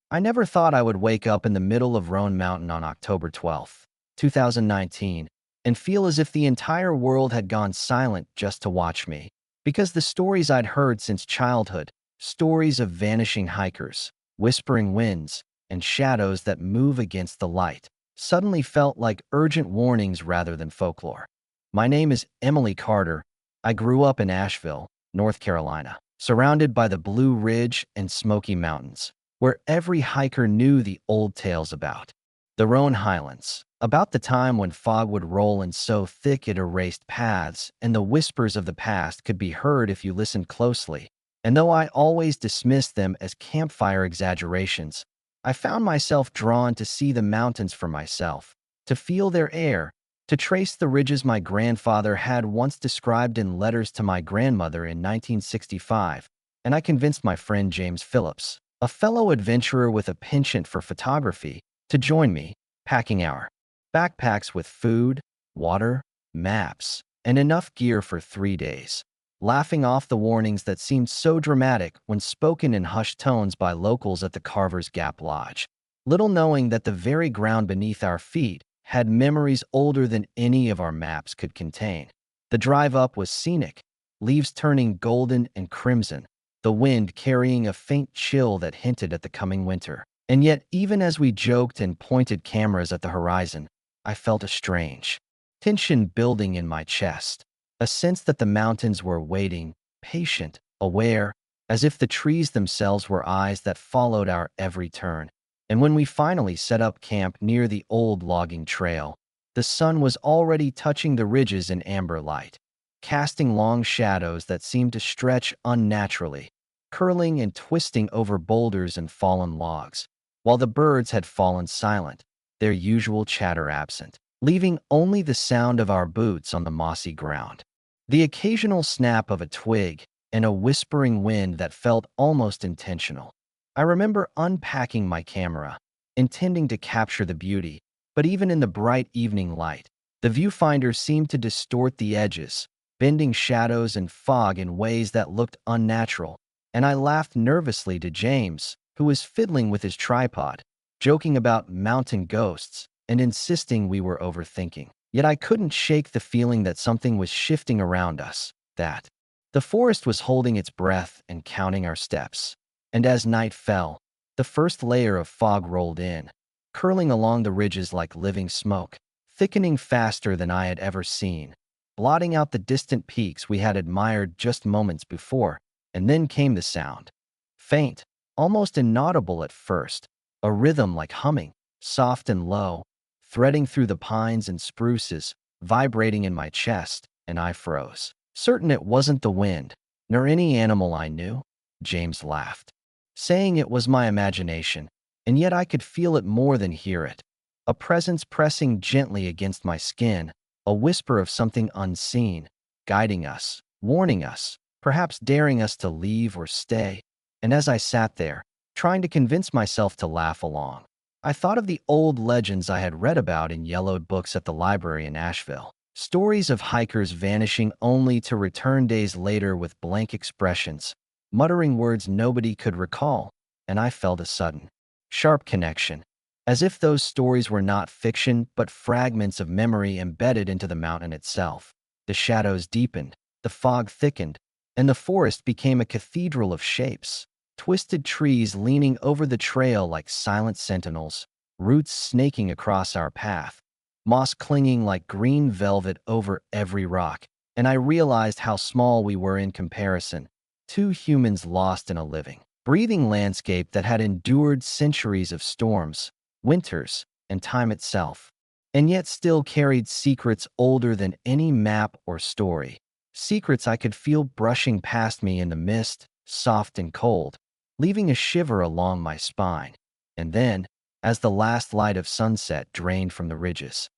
I never thought I would wake up in the middle of Roan Mountain on October 12th, 2019, and feel as if the entire world had gone silent just to watch me. Because the stories I'd heard since childhood, stories of vanishing hikers, whispering winds, and shadows that move against the light, suddenly felt like urgent warnings rather than folklore. My name is Emily Carter. I grew up in Asheville, North Carolina, surrounded by the Blue Ridge and Smoky Mountains, where every hiker knew the old tales about. The Roan Highlands, about the time when fog would roll in so thick it erased paths, and the whispers of the past could be heard if you listened closely. And though I always dismissed them as campfire exaggerations, I found myself drawn to see the mountains for myself, to feel their air, to trace the ridges my grandfather had once described in letters to my grandmother in 1965, and I convinced my friend James Phillips, a fellow adventurer with a penchant for photography, to join me, packing our backpacks with food, water, maps, and enough gear for 3 days, laughing off the warnings that seemed so dramatic when spoken in hushed tones by locals at the Carver's Gap Lodge, little knowing that the very ground beneath our feet had memories older than any of our maps could contain. The drive up was scenic, leaves turning golden and crimson, the wind carrying a faint chill that hinted at the coming winter. And yet, even as we joked and pointed cameras at the horizon, I felt a strange tension building in my chest, a sense that the mountains were waiting, patient, aware, as if the trees themselves were eyes that followed our every turn. And when we finally set up camp near the old logging trail, the sun was already touching the ridges in amber light, casting long shadows that seemed to stretch unnaturally, curling and twisting over boulders and fallen logs, while the birds had fallen silent, their usual chatter absent, leaving only the sound of our boots on the mossy ground, the occasional snap of a twig, and a whispering wind that felt almost intentional. I remember unpacking my camera, intending to capture the beauty, but even in the bright evening light, the viewfinder seemed to distort the edges, bending shadows and fog in ways that looked unnatural, and I laughed nervously to James, who was fiddling with his tripod, joking about mountain ghosts and insisting we were overthinking. Yet I couldn't shake the feeling that something was shifting around us, that the forest was holding its breath and counting our steps. And as night fell, the first layer of fog rolled in, curling along the ridges like living smoke, thickening faster than I had ever seen, blotting out the distant peaks we had admired just moments before. And then came the sound. Faint, almost inaudible at first, a rhythm like humming, soft and low, threading through the pines and spruces, vibrating in my chest, and I froze. Certain it wasn't the wind, nor any animal I knew, James laughed, saying it was my imagination, and yet I could feel it more than hear it. A presence pressing gently against my skin, a whisper of something unseen, guiding us, warning us, perhaps daring us to leave or stay. And as I sat there, trying to convince myself to laugh along, I thought of the old legends I had read about in yellowed books at the library in Asheville. Stories of hikers vanishing only to return days later with blank expressions, muttering words nobody could recall, and I felt a sudden, sharp connection, as if those stories were not fiction but fragments of memory embedded into the mountain itself. The shadows deepened, the fog thickened, and the forest became a cathedral of shapes, twisted trees leaning over the trail like silent sentinels, roots snaking across our path, moss clinging like green velvet over every rock, and I realized how small we were in comparison, two humans lost in a living, breathing landscape that had endured centuries of storms, winters, and time itself, and yet still carried secrets older than any map or story. Secrets I could feel brushing past me in the mist, soft and cold, leaving a shiver along my spine. And then, as the last light of sunset drained from the ridges,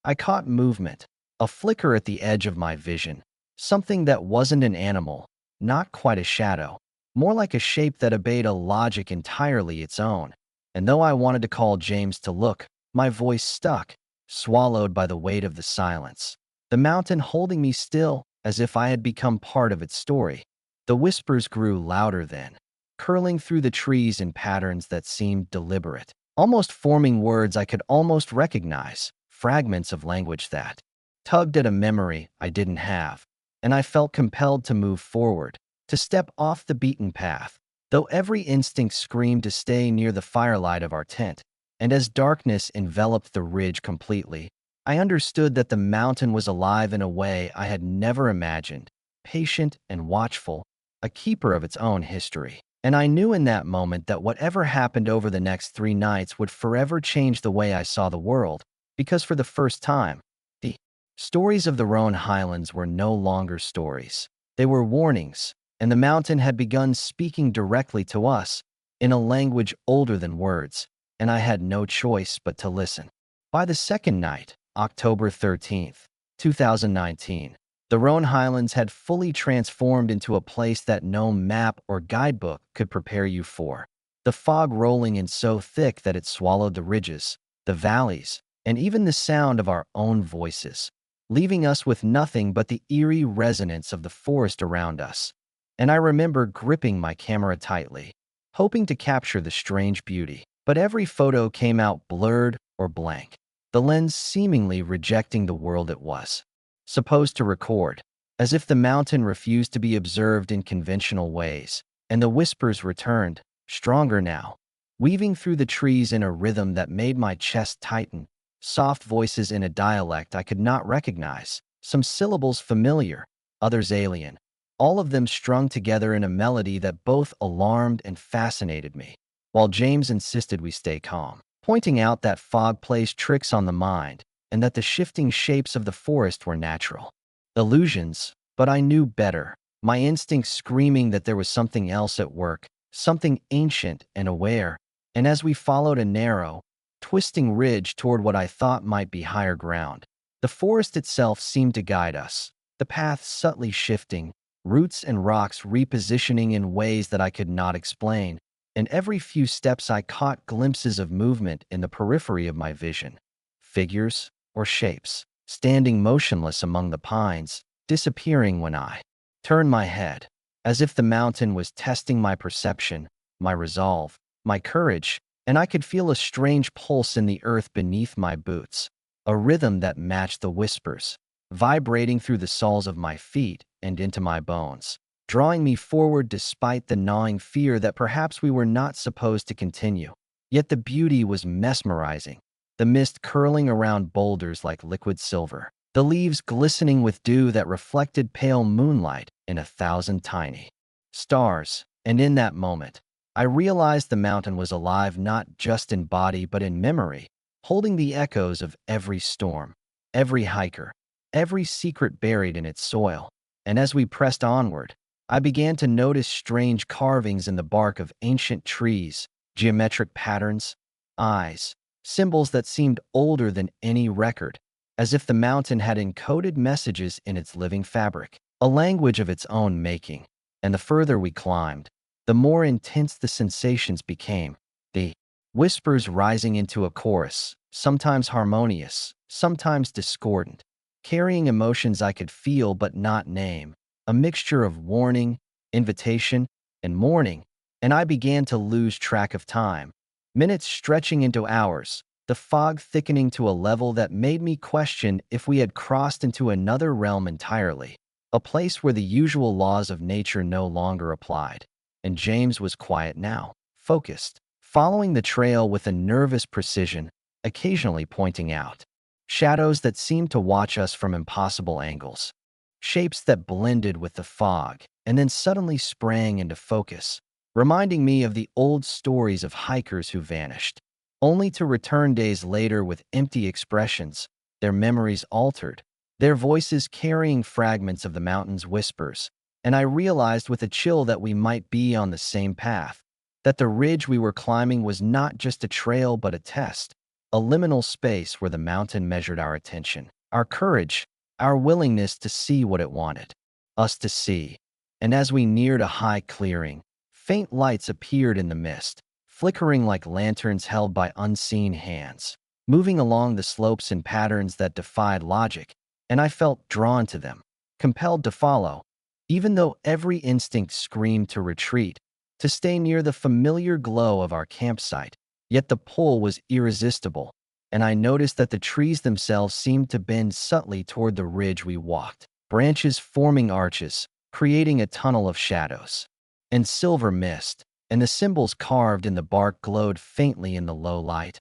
I caught movement, a flicker at the edge of my vision, something that wasn't an animal, not quite a shadow, more like a shape that obeyed a logic entirely its own. And though I wanted to call James to look, my voice stuck, swallowed by the weight of the silence, the mountain holding me still, as if I had become part of its story. The whispers grew louder then, curling through the trees in patterns that seemed deliberate, almost forming words I could almost recognize, fragments of language that tugged at a memory I didn't have, and I felt compelled to move forward, to step off the beaten path, though every instinct screamed to stay near the firelight of our tent. And as darkness enveloped the ridge completely, I understood that the mountain was alive in a way I had never imagined, patient and watchful, a keeper of its own history. And I knew in that moment that whatever happened over the next 3 nights would forever change the way I saw the world, because for the first time, the stories of the Roan Highlands were no longer stories. They were warnings, and the mountain had begun speaking directly to us, in a language older than words, and I had no choice but to listen. By the second night, October 13th, 2019, the Roan Highlands had fully transformed into a place that no map or guidebook could prepare you for. The fog rolling in so thick that it swallowed the ridges, the valleys, and even the sound of our own voices, leaving us with nothing but the eerie resonance of the forest around us. And I remember gripping my camera tightly, hoping to capture the strange beauty. But every photo came out blurred or blank, the lens seemingly rejecting the world it was supposed to record, as if the mountain refused to be observed in conventional ways. And the whispers returned, stronger now, weaving through the trees in a rhythm that made my chest tighten, soft voices in a dialect I could not recognize, some syllables familiar, others alien, all of them strung together in a melody that both alarmed and fascinated me. While James insisted we stay calm, pointing out that fog plays tricks on the mind and that the shifting shapes of the forest were natural illusions, but I knew better, my instincts screaming that there was something else at work, something ancient and aware. And as we followed a narrow, twisting ridge toward what I thought might be higher ground, the forest itself seemed to guide us, the path subtly shifting, roots and rocks repositioning in ways that I could not explain. And every few steps I caught glimpses of movement in the periphery of my vision. Figures or shapes, standing motionless among the pines, disappearing when I turned my head, as if the mountain was testing my perception, my resolve, my courage, and I could feel a strange pulse in the earth beneath my boots, a rhythm that matched the whispers, vibrating through the soles of my feet and into my bones, drawing me forward despite the gnawing fear that perhaps we were not supposed to continue. Yet the beauty was mesmerizing, the mist curling around boulders like liquid silver, the leaves glistening with dew that reflected pale moonlight in 1,000 tiny stars. And in that moment, I realized the mountain was alive not just in body but in memory, holding the echoes of every storm, every hiker, every secret buried in its soil. And as we pressed onward, I began to notice strange carvings in the bark of ancient trees, geometric patterns, eyes, symbols that seemed older than any record, as if the mountain had encoded messages in its living fabric, a language of its own making. And the further we climbed, the more intense the sensations became, the whispers rising into a chorus, sometimes harmonious, sometimes discordant, carrying emotions I could feel but not name, a mixture of warning, invitation, and mourning. And I began to lose track of time, minutes stretching into hours, the fog thickening to a level that made me question if we had crossed into another realm entirely, a place where the usual laws of nature no longer applied. And James was quiet now, focused, following the trail with a nervous precision, occasionally pointing out shadows that seemed to watch us from impossible angles, shapes that blended with the fog and then suddenly sprang into focus, reminding me of the old stories of hikers who vanished, only to return days later with empty expressions, their memories altered, their voices carrying fragments of the mountain's whispers. And I realized with a chill that we might be on the same path, that the ridge we were climbing was not just a trail but a test, a liminal space where the mountain measured our attention, our courage, our willingness to see what it wanted us to see. And as we neared a high clearing, faint lights appeared in the mist, flickering like lanterns held by unseen hands, moving along the slopes in patterns that defied logic, and I felt drawn to them, compelled to follow, even though every instinct screamed to retreat, to stay near the familiar glow of our campsite. Yet the pull was irresistible, and I noticed that the trees themselves seemed to bend subtly toward the ridge we walked, branches forming arches, creating a tunnel of shadows and silver mist, and the symbols carved in the bark glowed faintly in the low light,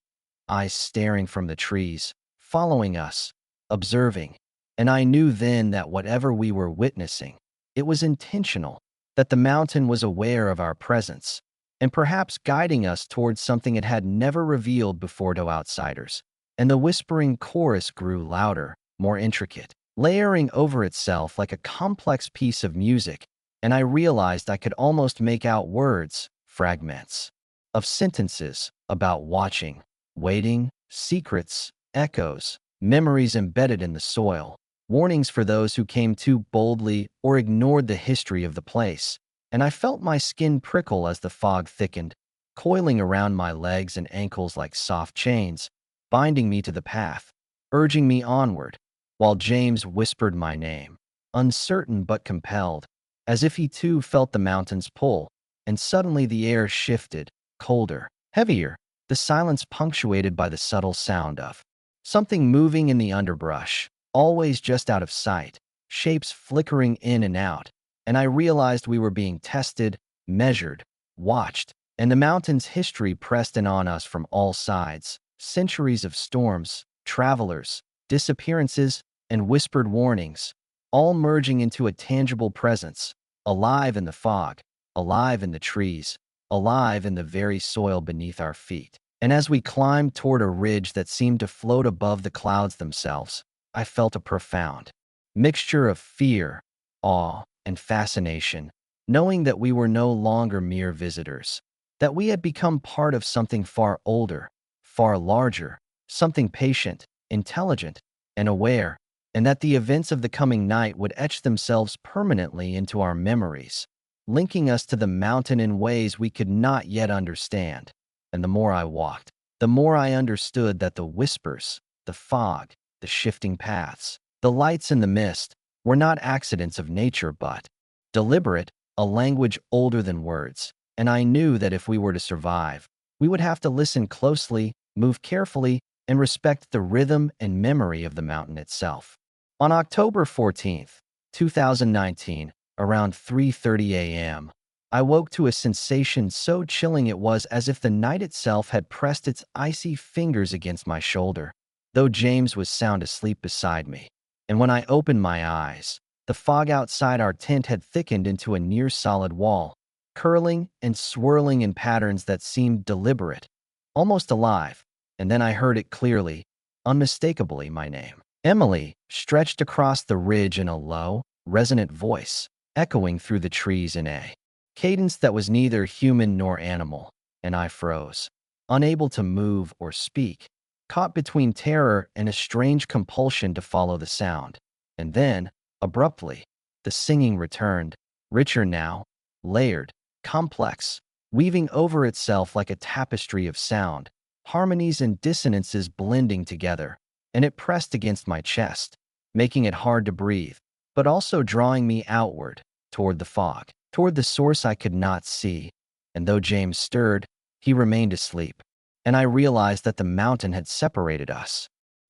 eyes staring from the trees, following us, observing. And I knew then that whatever we were witnessing, it was intentional, that the mountain was aware of our presence, and perhaps guiding us towards something it had never revealed before to outsiders. And the whispering chorus grew louder, more intricate, layering over itself like a complex piece of music, and I realized I could almost make out words, fragments of sentences about watching, waiting, secrets, echoes, memories embedded in the soil, warnings for those who came too boldly or ignored the history of the place. And I felt my skin prickle as the fog thickened, coiling around my legs and ankles like soft chains, binding me to the path, urging me onward, while James whispered my name, uncertain but compelled, as if he too felt the mountain's pull. And suddenly the air shifted, colder, heavier, the silence punctuated by the subtle sound of something moving in the underbrush, always just out of sight, shapes flickering in and out. And I realized we were being tested, measured, watched, and the mountain's history pressed in on us from all sides, centuries of storms, travelers, disappearances, and whispered warnings, all merging into a tangible presence, alive in the fog, alive in the trees, alive in the very soil beneath our feet. And as we climbed toward a ridge that seemed to float above the clouds themselves, I felt a profound mixture of fear, awe, and fascination, knowing that we were no longer mere visitors, that we had become part of something far older, far larger, something patient, intelligent, and aware, and that the events of the coming night would etch themselves permanently into our memories, linking us to the mountain in ways we could not yet understand. And the more I walked, the more I understood that the whispers, the fog, the shifting paths, the lights in the mist, were not accidents of nature but deliberate, a language older than words. And I knew that if we were to survive, we would have to listen closely, move carefully, and respect the rhythm and memory of the mountain itself. On October 14th, 2019, around 3:30 a.m., I woke to a sensation so chilling it was as if the night itself had pressed its icy fingers against my shoulder, though James was sound asleep beside me. And when I opened my eyes, the fog outside our tent had thickened into a near-solid wall, curling and swirling in patterns that seemed deliberate, almost alive. And then I heard it clearly, unmistakably, my name. Emily, stretched across the ridge in a low, resonant voice, echoing through the trees in a cadence that was neither human nor animal. And I froze, unable to move or speak, caught between terror and a strange compulsion to follow the sound. And then, abruptly, the singing returned, richer now, layered, complex, weaving over itself like a tapestry of sound, harmonies and dissonances blending together. And it pressed against my chest, making it hard to breathe, but also drawing me outward, toward the fog, toward the source I could not see. And though James stirred, he remained asleep. And I realized that the mountain had separated us,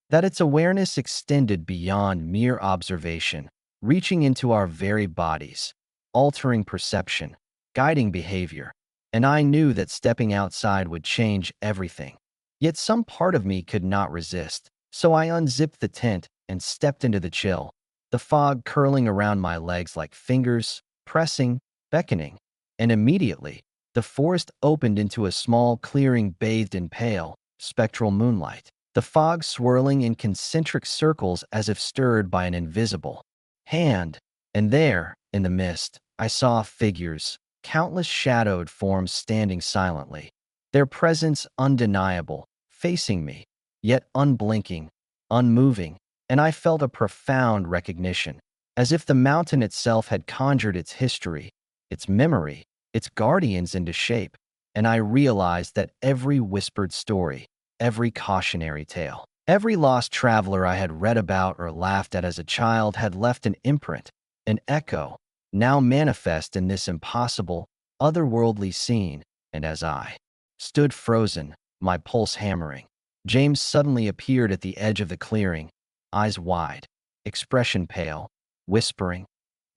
that its awareness extended beyond mere observation, reaching into our very bodies, altering perception, guiding behavior. And I knew that stepping outside would change everything. Yet some part of me could not resist, so I unzipped the tent and stepped into the chill, the fog curling around my legs like fingers, pressing, beckoning. And immediately, the forest opened into a small clearing bathed in pale, spectral moonlight, the fog swirling in concentric circles as if stirred by an invisible hand. And there, in the mist, I saw figures, countless shadowed forms standing silently, their presence undeniable, facing me, yet unblinking, unmoving. And I felt a profound recognition, as if the mountain itself had conjured its history, its memory, its guardians into shape. And I realized that every whispered story, every cautionary tale, every lost traveler I had read about or laughed at as a child had left an imprint, an echo, now manifest in this impossible, otherworldly scene, and as I stood frozen, my pulse hammering, James suddenly appeared at the edge of the clearing, eyes wide, expression pale, whispering.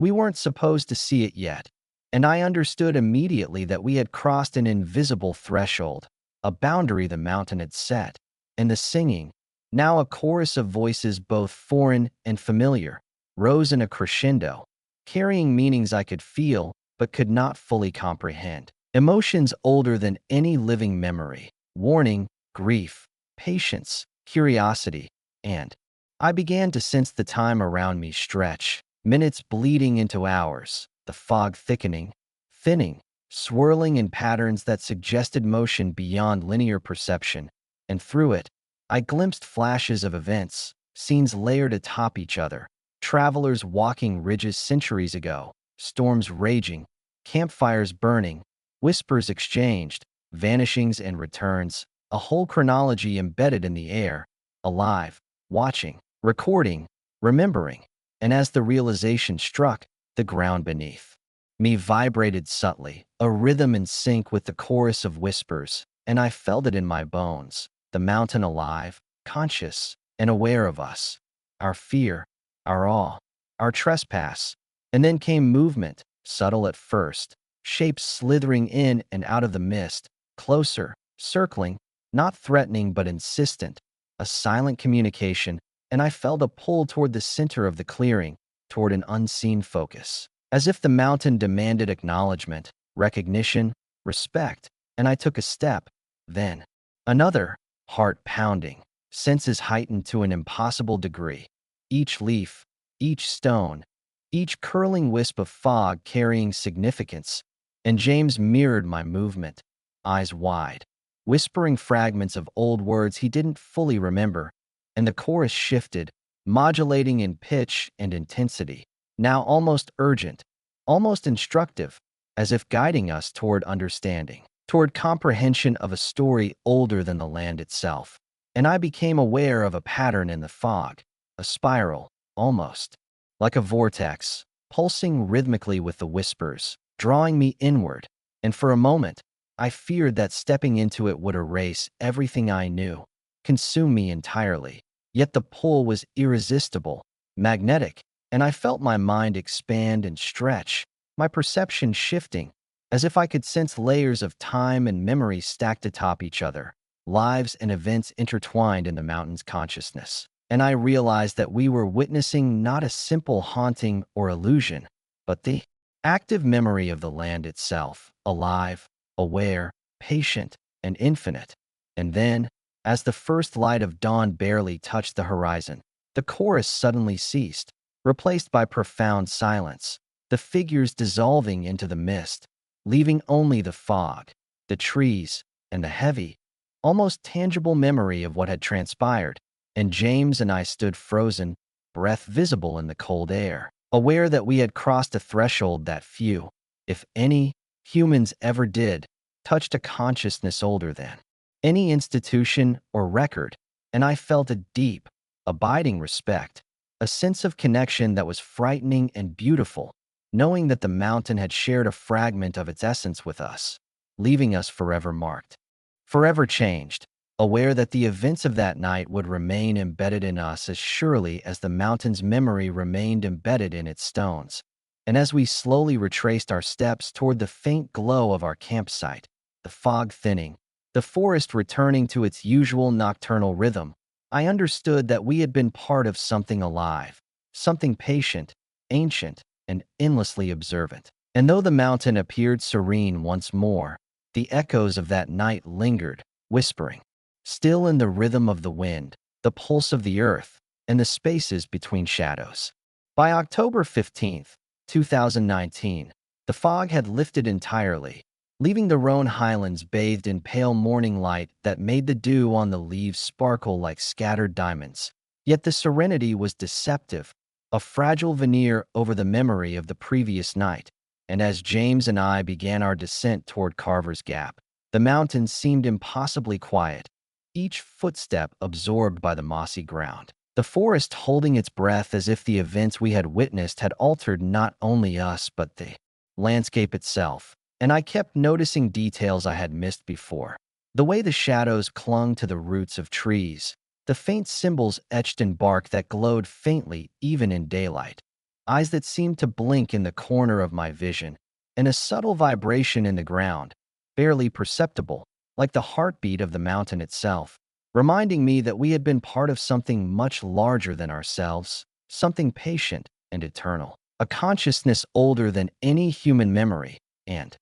We weren't supposed to see it yet, and I understood immediately that we had crossed an invisible threshold, a boundary the mountain had set, and the singing, now a chorus of voices both foreign and familiar, rose in a crescendo, carrying meanings I could feel but could not fully comprehend. Emotions older than any living memory, warning, grief, patience, curiosity, and I began to sense the time around me stretch, minutes bleeding into hours, the fog thickening, thinning, swirling in patterns that suggested motion beyond linear perception, and through it, I glimpsed flashes of events, scenes layered atop each other, travelers walking ridges centuries ago, storms raging, campfires burning, whispers exchanged, vanishings and returns, a whole chronology embedded in the air, alive, watching, recording, remembering, and as the realization struck, the ground beneath me vibrated subtly, a rhythm in sync with the chorus of whispers, and I felt it in my bones, the mountain alive, conscious, and aware of us, our fear, our awe, our trespass. And then came movement, subtle at first, shapes slithering in and out of the mist, closer, circling, not threatening but insistent, a silent communication, and I felt a pull toward the center of the clearing, toward an unseen focus, as if the mountain demanded acknowledgement, recognition, respect, and I took a step, then another, heart pounding, senses heightened to an impossible degree, each leaf, each stone, each curling wisp of fog carrying significance, and James mirrored my movement, eyes wide, whispering fragments of old words he didn't fully remember, and the chorus shifted, modulating in pitch and intensity, now almost urgent, almost instructive, as if guiding us toward understanding, toward comprehension of a story older than the land itself. And I became aware of a pattern in the fog, a spiral, almost, like a vortex, pulsing rhythmically with the whispers, drawing me inward, and for a moment, I feared that stepping into it would erase everything I knew, consume me entirely. Yet the pull was irresistible, magnetic, and I felt my mind expand and stretch, my perception shifting, as if I could sense layers of time and memory stacked atop each other, lives and events intertwined in the mountain's consciousness. And I realized that we were witnessing not a simple haunting or illusion, but the active memory of the land itself, alive, aware, patient, and infinite. And then, as the first light of dawn barely touched the horizon, the chorus suddenly ceased, replaced by profound silence, the figures dissolving into the mist, leaving only the fog, the trees, and the heavy, almost tangible memory of what had transpired. And James and I stood frozen, breath visible in the cold air, aware that we had crossed a threshold that few, if any, humans ever did, touched a consciousness older than any institution or record, and I felt a deep, abiding respect, a sense of connection that was frightening and beautiful, knowing that the mountain had shared a fragment of its essence with us, leaving us forever marked, forever changed, aware that the events of that night would remain embedded in us as surely as the mountain's memory remained embedded in its stones. And as we slowly retraced our steps toward the faint glow of our campsite, the fog thinning, the forest returning to its usual nocturnal rhythm, I understood that we had been part of something alive, something patient, ancient, and endlessly observant. And though the mountain appeared serene once more, the echoes of that night lingered, whispering, still in the rhythm of the wind, the pulse of the earth, and the spaces between shadows. By October 15th, 2019, the fog had lifted entirely, leaving the Roan Highlands bathed in pale morning light that made the dew on the leaves sparkle like scattered diamonds. Yet the serenity was deceptive, a fragile veneer over the memory of the previous night, and as James and I began our descent toward Carver's Gap, the mountains seemed impossibly quiet, each footstep absorbed by the mossy ground, the forest holding its breath as if the events we had witnessed had altered not only us but the landscape itself. and I kept noticing details I had missed before. The way the shadows clung to the roots of trees, the faint symbols etched in bark that glowed faintly even in daylight, eyes that seemed to blink in the corner of my vision, and a subtle vibration in the ground, barely perceptible, like the heartbeat of the mountain itself, reminding me that we had been part of something much larger than ourselves, something patient and eternal, a consciousness older than any human memory. And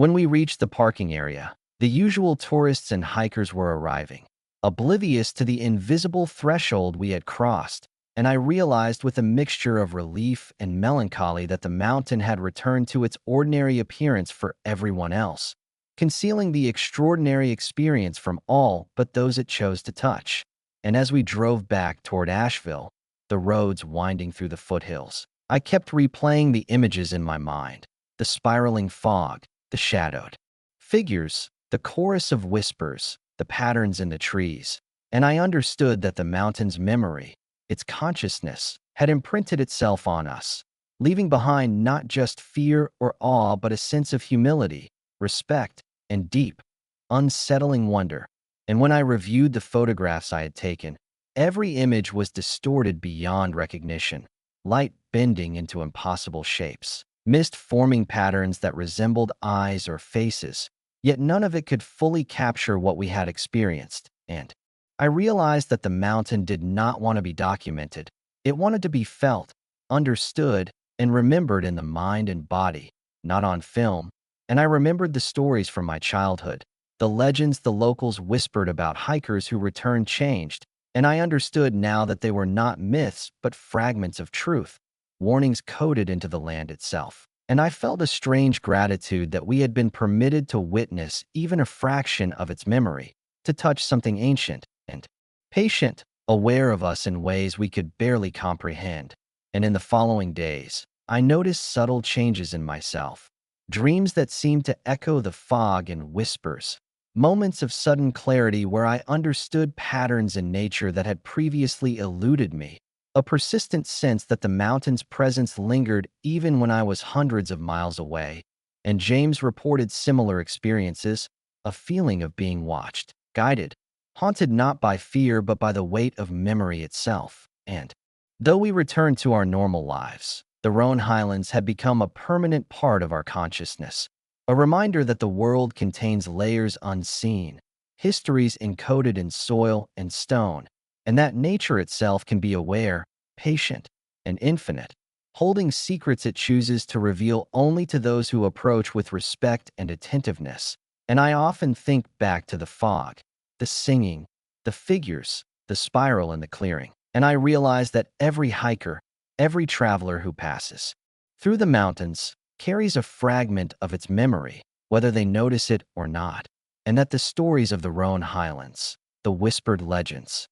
when we reached the parking area, the usual tourists and hikers were arriving, oblivious to the invisible threshold we had crossed, and I realized with a mixture of relief and melancholy that the mountain had returned to its ordinary appearance for everyone else, concealing the extraordinary experience from all but those it chose to touch. And as we drove back toward Asheville, the roads winding through the foothills, I kept replaying the images in my mind, the spiraling fog, the shadowed figures, the chorus of whispers, the patterns in the trees, and I understood that the mountain's memory, its consciousness, had imprinted itself on us, leaving behind not just fear or awe but a sense of humility, respect, and deep, unsettling wonder. And when I reviewed the photographs I had taken, every image was distorted beyond recognition, light bending into impossible shapes, mist forming patterns that resembled eyes or faces, yet none of it could fully capture what we had experienced. And I realized that the mountain did not want to be documented. It wanted to be felt, understood, and remembered in the mind and body, not on film. And I remembered the stories from my childhood, the legends the locals whispered about hikers who returned changed, and I understood now that they were not myths but fragments of truth, warnings coded into the land itself. And I felt a strange gratitude that we had been permitted to witness even a fraction of its memory, to touch something ancient and patient, aware of us in ways we could barely comprehend. And in the following days, I noticed subtle changes in myself, dreams that seemed to echo the fog and whispers, moments of sudden clarity where I understood patterns in nature that had previously eluded me, a persistent sense that the mountain's presence lingered even when I was hundreds of miles away. And James reported similar experiences, a feeling of being watched, guided, haunted not by fear but by the weight of memory itself. And though we returned to our normal lives, the Roan Highlands had become a permanent part of our consciousness, a reminder that the world contains layers unseen, histories encoded in soil and stone, and that nature itself can be aware, patient, and infinite, holding secrets it chooses to reveal only to those who approach with respect and attentiveness. And I often think back to the fog, the singing, the figures, the spiral in the clearing, and I realize that every hiker, every traveler who passes through the mountains carries a fragment of its memory, whether they notice it or not, and that the stories of the Roan Highlands, the whispered legends,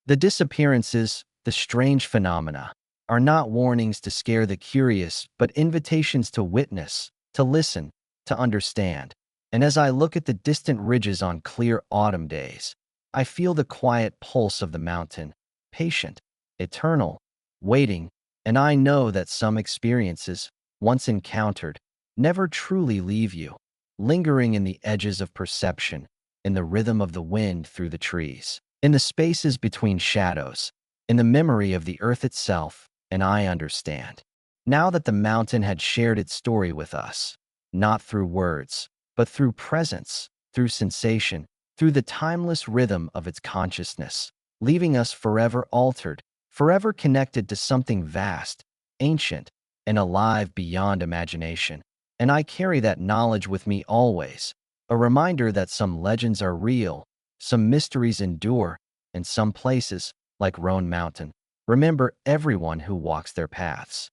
the disappearances, the strange phenomena, are not warnings to scare the curious, but invitations to witness, to listen, to understand. And as I look at the distant ridges on clear autumn days, I feel the quiet pulse of the mountain, patient, eternal, waiting, and I know that some experiences, once encountered, never truly leave you, lingering in the edges of perception, in the rhythm of the wind through the trees, in the spaces between shadows, in the memory of the earth itself. And I understand, now that the mountain had shared its story with us, not through words, but through presence, through sensation, through the timeless rhythm of its consciousness, leaving us forever altered, forever connected to something vast, ancient, and alive beyond imagination. And I carry that knowledge with me always, a reminder that some legends are real, some mysteries endure, and some places, like Roan Mountain, remember everyone who walks their paths.